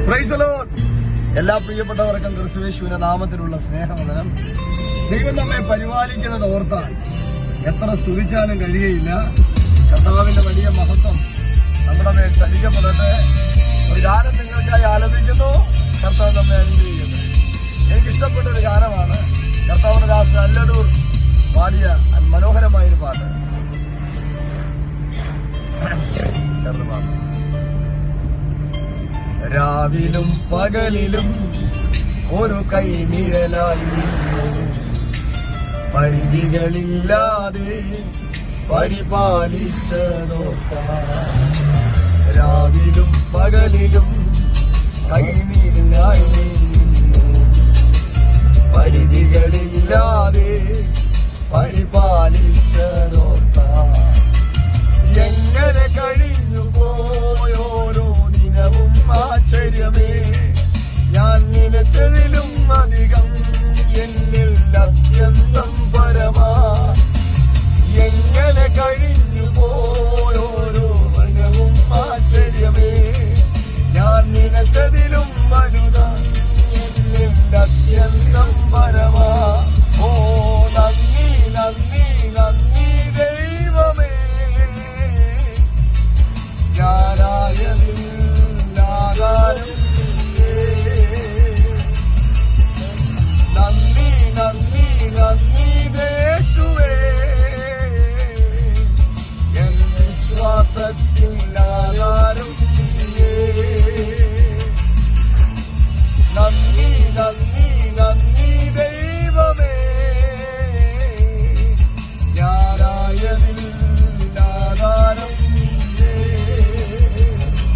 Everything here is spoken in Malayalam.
Praise the Lord. എല്ലാ പ്രിയപ്പെട്ടവർക്കും ക്രിസ്തുയേശുവിന്റെ നാമത്തിലുള്ള സ്നേഹവന്ദനം. ദൈവം നമ്മെ പരിപാലിക്കുന്നത് ഓർത്താൽ എത്ര സ്തുതിച്ചാലും കഴിയുകയില്ല. കർത്താവിന്റെ വലിയ മഹത്വം നമ്മുടെ മേൽ ചലിക്കപ്പെടട്ടെ. ഒരു ഗാനം നിങ്ങൾക്കായി ആലപിക്കുന്നു. കർത്താവ് നമ്മെ അനുഗ്രഹിക്കുന്നു. എനിക്കിഷ്ടപ്പെട്ട ഒരു ഗാനമാണ് കർത്താവിന്റെ ദാസൻ അല്ലടൂർ പാടിയ മനോഹരമായൊരു പാട്ട്. ചെറുപാട്ട്. രാവിലും പകലിലും ഒരു കൈനിഴലായി പരിധികളില്ലാതെ പരിപാലിച്ചതോർത്താൽ. രാവിലും പകലിലും കൈനിഴലായി പരിധികളില്ലാതെ പരിപാലിച്ചതോർത്താൽ. എങ്ങനെ കഴിഞ്ഞു പോയോരോ ദിനവും ആശ്ചര്യമേ, ഞാൻ നിലച്ചതിലും അധികം എന്നിൽ അത്യന്തം പരമാ. എങ്ങനെ കഴിഞ്ഞു പോയോരോ ദിനവും ആശ്ചര്യമേ, ഞാൻ നിലച്ചതിലും